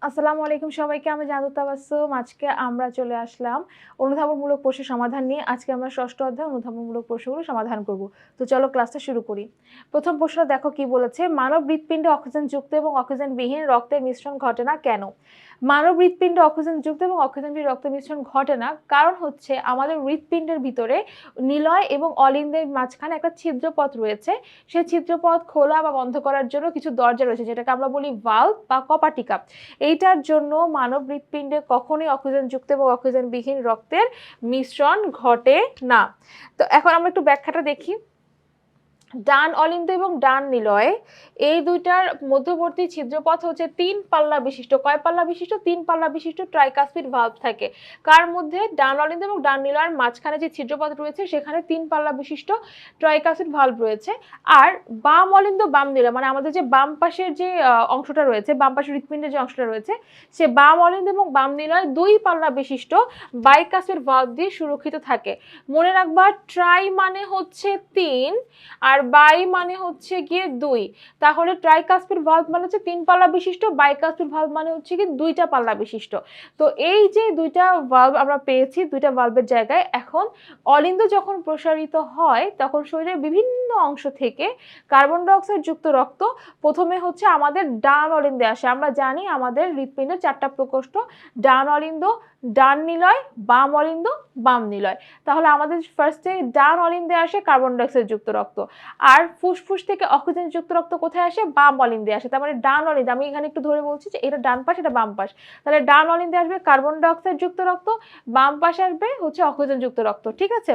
আসসালামু আলাইকুম সবাইকে। আমি জাদু তাবাসসুম। আজকে আমরা চলে আসলাম অনুধাবনমূলক প্রশ্নের সমাধান নিয়ে। আজকে আমরা ষষ্ঠ অধ্যায় অনুধাবনমূলক প্রশ্নগুলো সমাধান করব। তো চলো ক্লাসটা শুরু করি। প্রথম প্রশ্ন দেখো কি বলেছে, মানব হৃৎপিণ্ডে অক্সিজেনযুক্ত এবং অক্সিজেনবিহীন রক্তের মিশ্রণ ঘটে না কেন? মানব হৃৎপিণ্ডে অক্সিজেনযুক্ত এবং অক্সিজেনবিহীন রক্তের মিশ্রণ ঘটে না, কারণ হচ্ছে আমাদের হৃৎপিণ্ডের ভিতরে নিলয় এবং অলিন্দের মাঝখানে একটা ছিদ্রপথ রয়েছে। সেই ছিদ্রপথ খোলা বা বন্ধ করার জন্য কিছু দরজা রয়েছে, যেটাকে আমরা বলি ভালভ বা কপাটিকা। এইটার জন্য মানব হৃৎপিণ্ডে কখনোই অক্সিজেনযুক্ত এবং অক্সিজেনবিহীন রক্তের মিশ্রণ ঘটে না। তো এখন আমরা একটু ব্যাখ্যাটা দেখি। ডান অলিন্দ এবং ডান নিলয়, এই দুইটার মধ্যবর্তী ছিদ্রপথ হচ্ছে 3 পাল্লা বিশিষ্ট। কয় পাল্লা বিশিষ্ট? 3 পাল্লা বিশিষ্ট ট্রাইকাসপিড ভালভ থাকে। কার মধ্যে? ডান অলিন্দ এবং ডান নিলয়ের মাঝখানে যে ছিদ্রপথ রয়েছে সেখানে 3 পাল্লা বিশিষ্ট ট্রাইকাসপিড ভালভ রয়েছে। আর বাম অলিন্দ বাম নিলয়, মানে আমাদের যে বাম পাশের যে অংশটা রয়েছে, বাম পাশের হৃৎপিণ্ডের যে অংশটা রয়েছে, সে বাম অলিন্দ এবং বাম নিলয় 2 পাল্লা বিশিষ্ট বাইকাসপিড ভালভ দিয়ে সুরক্ষিত থাকে। মনে রাখবা, ট্রাই মানে হচ্ছে 3 আর বাই মানে হচ্ছে গিয়ে 2। তাহলে ট্রাইকাসপিড ভালভ মানে হচ্ছে 3 পাল্লা বিশিষ্ট, বাইকাসপিড ভালভ মানে হচ্ছে কি 2টা পাল্লা বিশিষ্ট। তো এই যে 2টা ভালভ আমরা পেয়েছি, 2টা ভালভের জায়গায় এখন অলিন্দ যখন প্রসারিত হয় তখন শরীরের বিভিন্ন অংশ থেকে কার্বন ডাই অক্সাইড যুক্ত রক্ত প্রথমে হচ্ছে আমাদের ডান অলিন্দে আসে। আমরা জানি আমাদের হৃৎপিণ্ডের 4টা প্রকোষ্ঠ, ডান অলিন্দ, ডান নিলয়, বাম অলিন্দ, বাম নিলয়। তাহলে আমাদের ফার্স্টে ডান অলিন্দে আসে কার্বন ডাই অক্সাইড যুক্ত রক্ত, আর ফুসফুস থেকে অক্সিজেন যুক্ত রক্ত কোথায় আসে? বাম অলিন্দে আসে। তার মানে ডান অলিন্দ, আমি এখানে একটু ধরে বলছি যে এটা ডান পাশ, এটা বাম পাশ। তাহলে ডান অলিন্দে আসবে কার্বন ডাই অক্সাইড যুক্ত রক্ত, বাম পাশে আসবে হচ্ছে অক্সিজেন যুক্ত রক্ত। ঠিক আছে?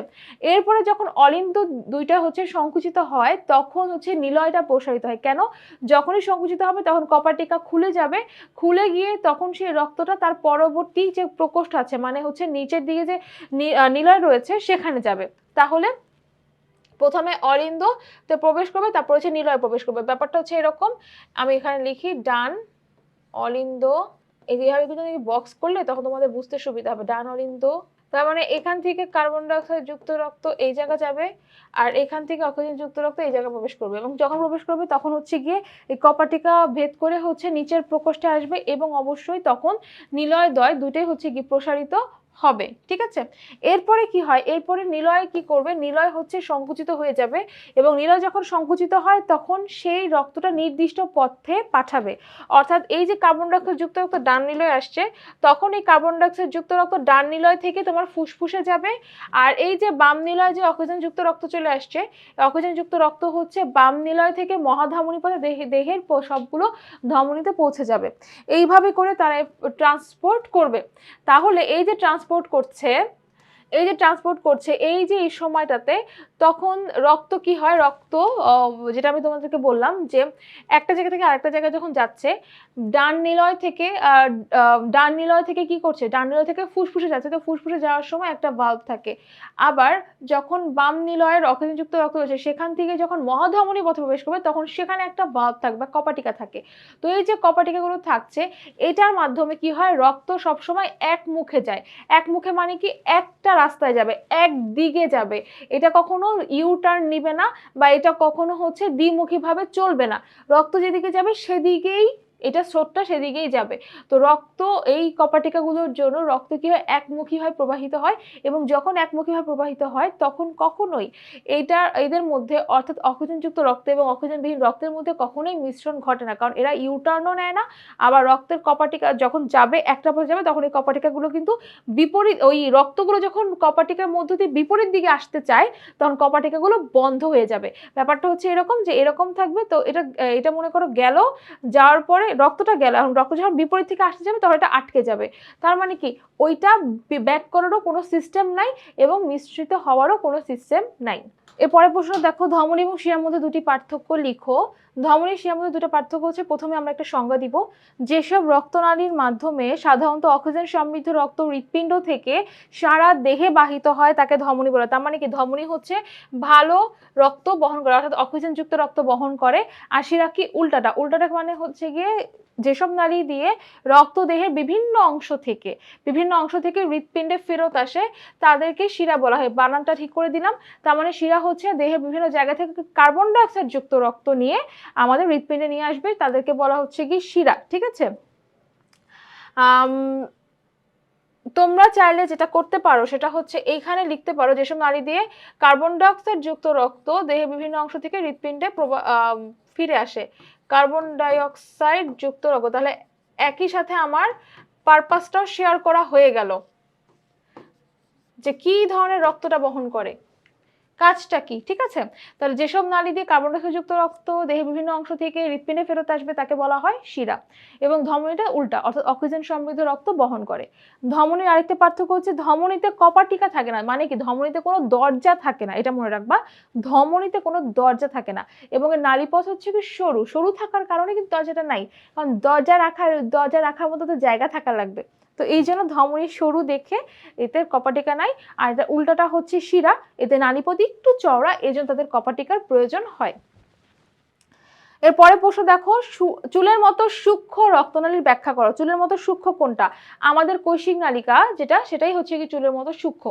এরপরে যখন অলিন্দ দুইটা হচ্ছে সংকুচিত হয় তখন হচ্ছে নিলয়টা প্রসারিত হয়। কেন? যখনই সংকুচিত হবে তখন কপাটিকা খুলে যাবে, খুলে গিয়ে তখন সেই রক্তটা তার পরবর্তী যে প্রকোষ্ঠ আছে, মানে হচ্ছে নিচের দিকে যে নিলয় রয়েছে সেখানে যাবে। তাহলে প্রথমে অলিন্দতে প্রবেশ করবে, তারপর হচ্ছে নিলয়ে প্রবেশ করবে। ব্যাপারটা হচ্ছে এরকম, আমি এখানে লিখি ডান অলিন্দ, এইভাবে কিন্তু বক্স করলে তখন তোমাদের বুঝতে সুবিধা হবে। ডান অলিন্দ, তার মানে এখান থেকে কার্বন ডাই অক্সাইড যুক্ত রক্ত এই জায়গা যাবে, আর এখান থেকে অক্সিজেন যুক্ত রক্ত এই জায়গায় প্রবেশ করবে, এবং যখন প্রবেশ করবে তখন হচ্ছে গিয়ে এই কপাটিকা ভেদ করে হচ্ছে নিচের প্রকোষ্ঠে আসবে, এবং অবশ্যই তখন নিলয় দ্বয় দুটোই হচ্ছে গিয়ে প্রসারিত হবে। ঠিক আছে? এরপরে কি হয়? এরপরে নিলয় কি করবে? নিলয় হচ্ছে সংকুচিত হয়ে যাবে, এবং নিলয় যখন সংকুচিত হয় তখন সেই রক্তটা নির্দিষ্ট পথে পাঠাবে। অর্থাৎ এই যে কার্বন ডাই অক্সাইড যুক্ত রক্ত ডান নিলয়ে আসছে, তখন এই কার্বন ডাই অক্সাইড যুক্ত রক্ত ডান নিলয় থেকে তোমার ফুসফুসে যাবে, আর এই যে বাম নিলয় যে অক্সিজেন যুক্ত রক্ত চলে আসছে, অক্সিজেন যুক্ত রক্ত হচ্ছে বাম নিলয় থেকে মহাধমনী পথে দেহের সবগুলো ধমনীতে পৌঁছে যাবে। এইভাবে করে তারা ট্রান্সপোর্ট করবে। তাহলে এই যে ট্রান্সপোর্ট করছে, এই যে এই সময়টাতে তখন রক্ত কি হয়? রক্ত যেটা আমি তোমাদেরকে বললাম যে একটা জায়গা থেকে আরেকটা জায়গায় যখন যাচ্ছে, ডান নিলয় থেকে কি করছে? ডান নিলয় থেকে ফুসফুসে যাচ্ছে। তো ফুসফুসে যাওয়ার সময় একটা ভালভ থাকে। আবার যখন বাম নিলয়ের অক্সিজেনযুক্ত রক্ত রয়েছে সেখান থেকে যখন মহাধমনী পথে প্রবেশ করবে তখন সেখানে একটা ভালভ থাকবে, কপাটিকা থাকে। তো এই যে কপাটিকাগুলো থাকছে, এটার মাধ্যমে কি হয়? রক্ত সবসময় এক মুখে যায়। এক মুখে মানে কি? একটা রাস্তায় যাবে, একদিকে যাবে। এটা কখনো ইউ টার্ন নিবে না, বা এটা কখনো হচ্ছে দ্বিমুখীভাবে চলবে না। রক্ত যেদিকে যাবে সেদিকেই এটা স্রোতটা সেদিকেই যাবে। তো রক্ত এই কপাটিকাগুলোর জন্য রক্ত কি হয়? একমুখীভাবে প্রবাহিত হয়, এবং যখন একমুখীভাবে প্রবাহিত হয় তখন কখনোই এদের মধ্যে, অর্থাৎ অক্সিজেনযুক্ত রক্ত এবং অক্সিজেনবিহীন রক্তের মধ্যে কখনোই মিশ্রণ ঘটে না, কারণ এরা ইউ টার্নও নেয় না। আবার রক্তের কপাটিকা যখন যাবে, একটা পথে যাবে, তখন এই কপাটিকাগুলো কিন্তু বিপরীত, ওই রক্তগুলো যখন কপাটিকার মধ্য দিয়ে বিপরীত দিকে আসতে চায় তখন কপাটিকাগুলো বন্ধ হয়ে যাবে। ব্যাপারটা হচ্ছে এরকম যে এরকম থাকবে। তো এটা মনে করো গেল, যাওয়ার পরে রক্তটা গেল, এখন রক্ত যখন বিপরীত থেকে আসতে যাবে তখন এটা আটকে যাবে। তার মানে কি? ওইটা ব্যাক করারও কোনো সিস্টেম নাই, এবং মিশ্রিত হওয়ারও কোনো সিস্টেম নাই। এরপরের প্রশ্ন দেখো, ধমনী এবং শিরার মধ্যে দুটি পার্থক্য লিখো। ধমনী শিরার মধ্যে দুটো পার্থক্য হচ্ছে, প্রথমে আমরা একটা সংজ্ঞা দিব। যেসব রক্তনালীর মাধ্যমে সাধারণত অক্সিজেন সমৃদ্ধ রক্ত হৃৎপিণ্ড থেকে সারা দেহে বাহিত হয় তাকে ধমনী বলে। তার মানে কি? ধমনী হচ্ছে ভালো রক্ত বহন করে, অর্থাৎ অক্সিজেনযুক্ত রক্ত বহন করে। আর শিরা কি? উল্টাটা। উল্টাটা মানে হচ্ছে গিয়ে যেসব নালী দিয়ে রক্ত দেহের বিভিন্ন অংশ থেকে হৃৎপিণ্ডে ফেরত আসে তাদেরকে শিরা বলা হয়। বানানটা ঠিক করে দিলাম। তার মানে শিরা হচ্ছে দেহের বিভিন্ন জায়গা থেকে কার্বন ডাই অক্সাইড যুক্ত রক্ত নিয়ে আমাদের হৃৎপিণ্ডে নিয়ে আসবে, তাদেরকে বলা হচ্ছে কি শিরা। ঠিক আছে? আম, তোমরা চাইলে যেটা করতে পারো সেটা হচ্ছে এইখানে লিখতে পারো যেসব নালী দিয়ে কার্বন ডাইঅক্সাইড যুক্ত রক্ত দেহের বিভিন্ন অংশ থেকে হৃৎপিণ্ডে ফিরে আসে। কার্বন ডাইঅক্সাইড যুক্ত রক্ত, তাহলে একই সাথে আমার পারপাসটাও শেয়ার করা হয়ে গেল যে কি ধরনের রক্তটা বহন করে, কাজটা কি, ঠিক আছে। তাহলে যেসব নালী দিয়ে কার্বন ডাইঅক্সাইড যুক্ত রক্ত দেহের বিভিন্ন অংশ থেকে হৃৎপিণ্ডে ফেরত আসবে তাকে বলা হয় শিরা। এবং ধমনীটা উল্টা, অর্থাৎ অক্সিজেন সমৃদ্ধ রক্ত বহন করে। ধমনীর আরেকটা পার্থক্য হচ্ছে ধমনীতে কপাটিকা থাকে না, মানে কি ধমনীতে কোনো দরজা থাকে না, এটা মনে রাখবা। ধমনীতে কোনো দরজা থাকে না এবং এর নালীপথ হচ্ছে কি সরু, সরু থাকার কারণে কিন্তু দরজাটা নাই, কারণ দরজা রাখার মতো তো জায়গা থাকা লাগবে। তো এই জন্য ধমনী সরু দেখে এতে কপাটিকা নাই। আর এটা উল্টাটা হচ্ছে শিরা, এতে নালীপথ একটু চওড়া, এজন্য তাদের কপাটিকার প্রয়োজন হয়। এরপরে প্রশ্ন দেখো, চুলের মতো সূক্ষ্ম রক্তনালীর ব্যাখ্যা করো। চুলের মতো সূক্ষ্ম কোনটা? আমাদের কৈশিক নালিকা যেটা, সেটাই হচ্ছে কি চুলের মতো সূক্ষ্ম।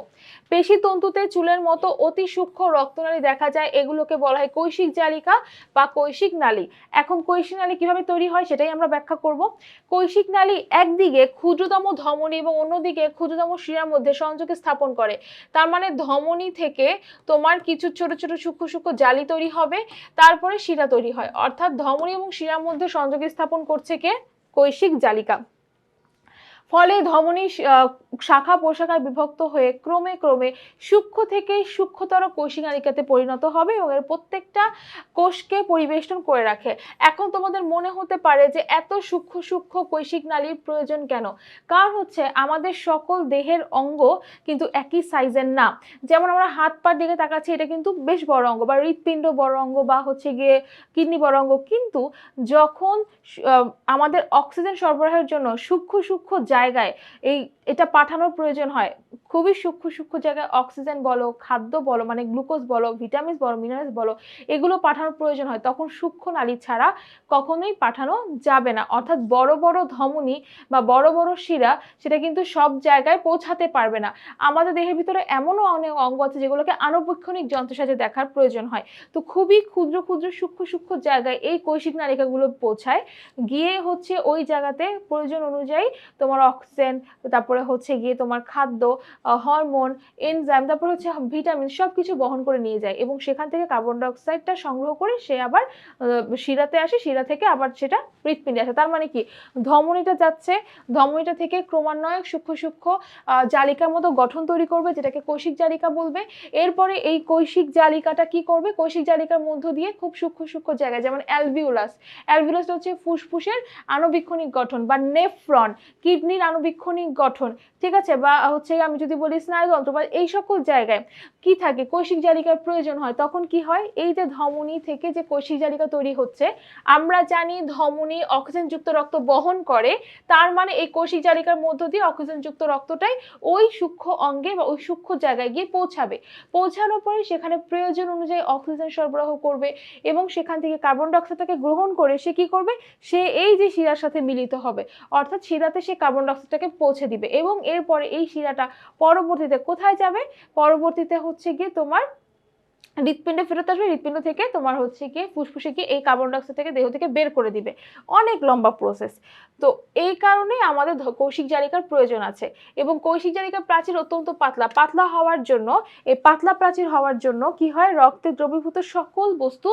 পেশি তন্তুতে চুলের মতো অতি সূক্ষ্ম রক্তনালী দেখা যায়, এগুলোকে বলা হয় কৈশিক জালিকা বা কৈশিক নালী। এখন কৈশিক নালী কিভাবে তৈরি হয় সেটাই আমরা ব্যাখ্যা করব। কৈশিক নালী একদিকে ক্ষুদ্রতম ধমনী এবং অন্যদিকে ক্ষুদ্রতম শিরার মধ্যে সংযোগ স্থাপন করে। তার মানে ধমনী থেকে তোমার কিছু ছোট ছোট সূক্ষ্ম সূক্ষ্ম জালি তৈরি হবে, তারপরে শিরা তৈরি হয়। অর্থাৎ ধমনী এবং শিরার মধ্যে সংযোগ স্থাপন করছে কে? কৈশিক জালিকা। ফলে ধমনী শাখা প্রশাখায় বিভক্ত হয়ে ক্রমে ক্রমে সূক্ষ্ম থেকে সূক্ষ্মতর কৈশিক নালিকাতে পরিণত হবে এবং এর প্রত্যেকটা কোষকে পরিবেষ্টন করে রাখে। এখন তোমাদের মনে হতে পারে যে এত সূক্ষ্ম সূক্ষ্ম কৈশিক নালীর প্রয়োজন কেন? কারণ হচ্ছে আমাদের সকল দেহের অঙ্গ কিন্তু একই সাইজের না। যেমন আমরা হাত পার দিকে তাকাচ্ছি, এটা কিন্তু বেশ বড় অঙ্গ, বা হৃৎপিণ্ড বড় অঙ্গ, বা হচ্ছে গিয়ে কিডনি বড় অঙ্গ, কিন্তু যখন আমাদের অক্সিজেন সরবরাহের জন্য সূক্ষ্ম সূক্ষ্ম জায়গায় এটা পাঠানোর প্রয়োজন হয়, খুবই সূক্ষ্ম সূক্ষ্ম জায়গায় অক্সিজেন বলো, খাদ্য বলো, মানে গ্লুকোজ বলো, ভিটামিন বলো, মিনারেলস বলো, এগুলো পাঠানোর প্রয়োজন হয়, তখন সূক্ষ্ম নালী ছাড়া কখনোই পাঠানো যাবে না। অর্থাৎ বড় বড় ধমনী বা বড় বড় শিরা সেটা কিন্তু সব জায়গায় পৌঁছাতে পারবে না। আমাদের দেহের ভিতরে এমনও অনেক অঙ্গ আছে যেগুলোকে আনুবীক্ষণিক যন্ত্রের সাথে দেখার প্রয়োজন হয়। তো খুবই ক্ষুদ্র ক্ষুদ্র সূক্ষ্ম সূক্ষ্ম জায়গায় এই কৈশিক নালিকাগুলো পৌঁছায়, গিয়ে হচ্ছে ওই জায়গাতে প্রয়োজন অনুযায়ী তোমার অক্সিজেন, তারপরে হচ্ছে গিয়ে তোমার খাদ্য, হরমোন, এনজাইম, তারপর হচ্ছে ভিটামিন সবকিছু বহন করে নিয়ে যায় এবং সেখান থেকে কার্বন ডাইঅক্সাইডটা সংগ্রহ করে সে আবার শিরাতে আসে, শিরা থেকে আবার সেটা হৃৎপিণ্ডে আসে। তার মানে কি ধমনীটা যাচ্ছে, ধমনীটা থেকে ক্রমান্বয়ে সূক্ষ্ম সূক্ষ্ম জালিকার মতো গঠন তৈরি করবে, যেটাকে কৈশিক জালিকা বলবে। এরপরে এই কৈশিক জালিকাটা কি করবে? কৈশিক জালিকার মধ্য দিয়ে খুব সূক্ষ্ম সূক্ষ্ম জায়গায়, যেমন অ্যালভিউলাস, অ্যালভিউলাসটা হচ্ছে ফুসফুসের আণুবীক্ষণিক গঠন, বা নেফ্রন কিডনির আণুবীক্ষণিক গঠন, ঠিক আছে, বা হচ্ছে আমি যদি বলি স্নায়ুতন্ত্র, বা এই সকল জায়গায় কি থাকে? কৈশিক জালিকার প্রয়োজন হয়। তখন কি হয়? এই যে ধমনী থেকে যে কৈশিক জালিকা তৈরি হচ্ছে, আমরা জানি ধমনী অক্সিজেনযুক্ত রক্ত বহন করে, তার মানে এই কৈশিক জালিকার মধ্য দিয়ে অক্সিজেনযুক্ত রক্তটাই ওই সূক্ষ্ম অঙ্গে বা ওই সূক্ষ্ম জায়গায় গিয়ে পৌঁছাবে। পৌঁছানোর পরে সেখানে প্রয়োজন অনুযায়ী অক্সিজেন সরবরাহ করবে এবং সেখান থেকে কার্বন ডাইঅক্সাইডটাকে গ্রহণ করে সে কি করবে? সে এই যে শিরার সাথে মিলিত হবে, অর্থাৎ শিরাতে সে কার্বন ডাইঅক্সাইডটাকে পৌঁছে দিবে এবং এরপরে এই শিরাটা পরবর্তীতে কোথায় যাবে? পরবর্তীতে হচ্ছে গিয়ে তোমার হৃৎপিণ্ডে ফেরত আসবে, হৃৎপিণ্ড থেকে তোমার হচ্ছে গিয়ে ফুসফুসে গিয়ে এই কার্বন ডাইঅক্সাইড থেকে দেহ থেকে বের করে দিবে। অনেক লম্বা প্রসেস। তো এই কারণেই আমাদের কৈশিক জালিকার প্রয়োজন আছে এবং কৈশিক জালিকার প্রাচীর অত্যন্ত পাতলা, পাতলা হওয়ার জন্য, এই পাতলা প্রাচীর হওয়ার জন্য কি হয়? রক্তে দ্রবীভূত সকল বস্তু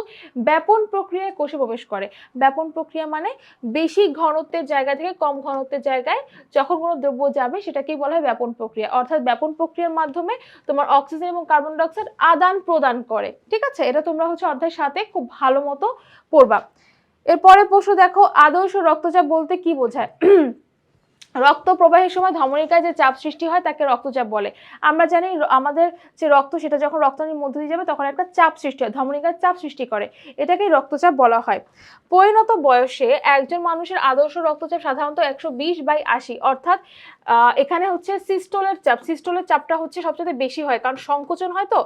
ব্যাপন প্রক্রিয়ায় কোষে প্রবেশ করে। ব্যাপন প্রক্রিয়া মানে বেশি ঘনত্বের জায়গা থেকে কম ঘনত্বের জায়গায় যখন কোনো দ্রব্য যাবে সেটাকেই বলা হয় ব্যাপন প্রক্রিয়া। অর্থাৎ ব্যাপন প্রক্রিয়ার মাধ্যমে তোমার অক্সিজেন এবং কার্বন ডাইঅক্সাইড আদান প্রদান করে, ঠিক আছে। এটা তোমরা হচ্ছে অধ্যায়ের সাথে খুব ভালো মতো পড়বা। এরপরে প্রশ্ন দেখো, আদর্শ রক্তচাপ বলতে কি বোঝায়? রক্ত প্রবাহের সময় ধমনিকায় যে চাপ সৃষ্টি হয় তাকে রক্তচাপ বলে। আমরা জানি আমাদের যে রক্ত সেটা যখন রক্তনালীর মধ্য দিয়ে যাবে তখন একটা চাপ সৃষ্টি হয়, ধমনিকায় চাপ সৃষ্টি করে, এটাকেই রক্তচাপ বলা হয়। পরিণত বয়সে একজন মানুষের আদর্শ রক্তচাপ সাধারণত 120/80, অর্থাৎ এখানে হচ্ছে সিস্টোলের চাপ, সিস্টোলের চাপটা হচ্ছে সবচেয়ে বেশি হয়, কারণ সংকোচন হয়, তো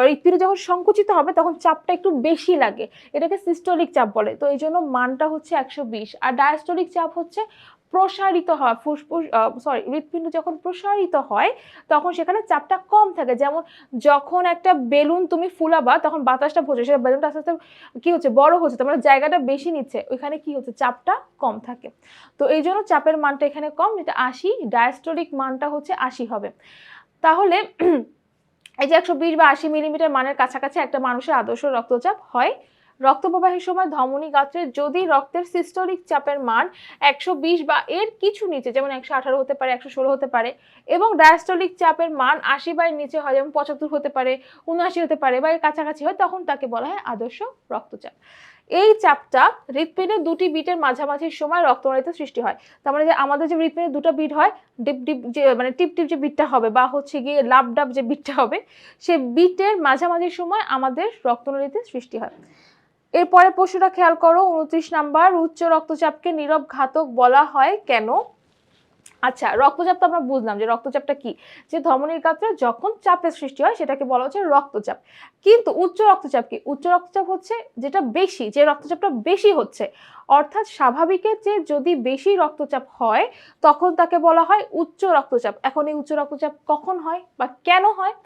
হৃৎপিণ্ড যখন সংকুচিত হবে তখন চাপটা একটু বেশি লাগে, এটাকে সিস্টোলিক চাপ বলে। তো এই জন্য মানটা হচ্ছে 120, আর ডায়াস্টোলিক চাপ হচ্ছে প্রসারিত হয়, ফুসফুস হৃৎপিণ্ড যখন প্রসারিত হয় তখন সেখানে চাপটা কম থাকে। যেমন যখন একটা বেলুন তুমি ফুলাবা তখন বাতাসটা ভরছে, সেটা বেলুনটা আস্তে আস্তে কি হচ্ছে, বড় হচ্ছে, তার মানে জায়গাটা বেশি নিচ্ছে, ওইখানে কি হচ্ছে, চাপটা কম থাকে। তো এই জন্য চাপের মানটা এখানে কম, এটা 80, ডায়াস্টোলিক মানটা হচ্ছে 80 হবে। তাহলে এই যে 120 বা 80 মিলিমিটার মানের কাছাকাছি একটা মানুষের আদর্শ রক্তচাপ হয়। রক্ত প্রবাহের সময় ধমনী গাত্রে যদি রক্তের সিস্টোলিক চাপের মান 120 বা এর কিছু নিচে, যেমন 118 হতে পারে, 116 হতে পারে, এবং ডায়াস্টোলিক চাপের মান 80 বা এর নিচে হয়, যেমন 75 হতে পারে, 79 হতে পারে, বা এর কাছাকাছি হয়, তখন তাকে বলা হয় আদর্শ রক্তচাপ। এই চাপটা হৃৎপিণ্ডের দুটি বিটের মাঝামাঝি সময় রক্তনালীতে সৃষ্টি হয়। তার মানে যে আমাদের যে হৃৎপিণ্ডের দুটো বিট হয়, ডিপ ডিপ যে মানে টিপ টিপ যে বিটটা হবে, বা হচ্ছে গিয়ে লাভ ডাব যে বিটটা হবে, সে বিটের মাঝামাঝি সময় আমাদের রক্তনালীতে সৃষ্টি হয়। এরপরে প্রশ্নটা খেয়াল করো, 29 নাম্বার, উচ্চ রক্তচাপকে নীরব ঘাতক বলা হয় কেন? আচ্ছা, রক্তচাপ তো আমরা বুঝলাম যে রক্তচাপটা কি, যে ধমনীর গাত্রে যখন চাপের সৃষ্টি হয় সেটাকে বলা হচ্ছে রক্তচাপ। কিন্তু উচ্চ রক্তচাপ কি? উচ্চ রক্তচাপ হচ্ছে যেটা বেশি, যে রক্তচাপটা বেশি হচ্ছে, অর্থাৎ স্বাভাবিকের চেয়ে যদি বেশি রক্তচাপ হয় তখন তাকে বলা হয় উচ্চ রক্তচাপ। এখন এই উচ্চ রক্তচাপ কখন হয় বা কেন হয়?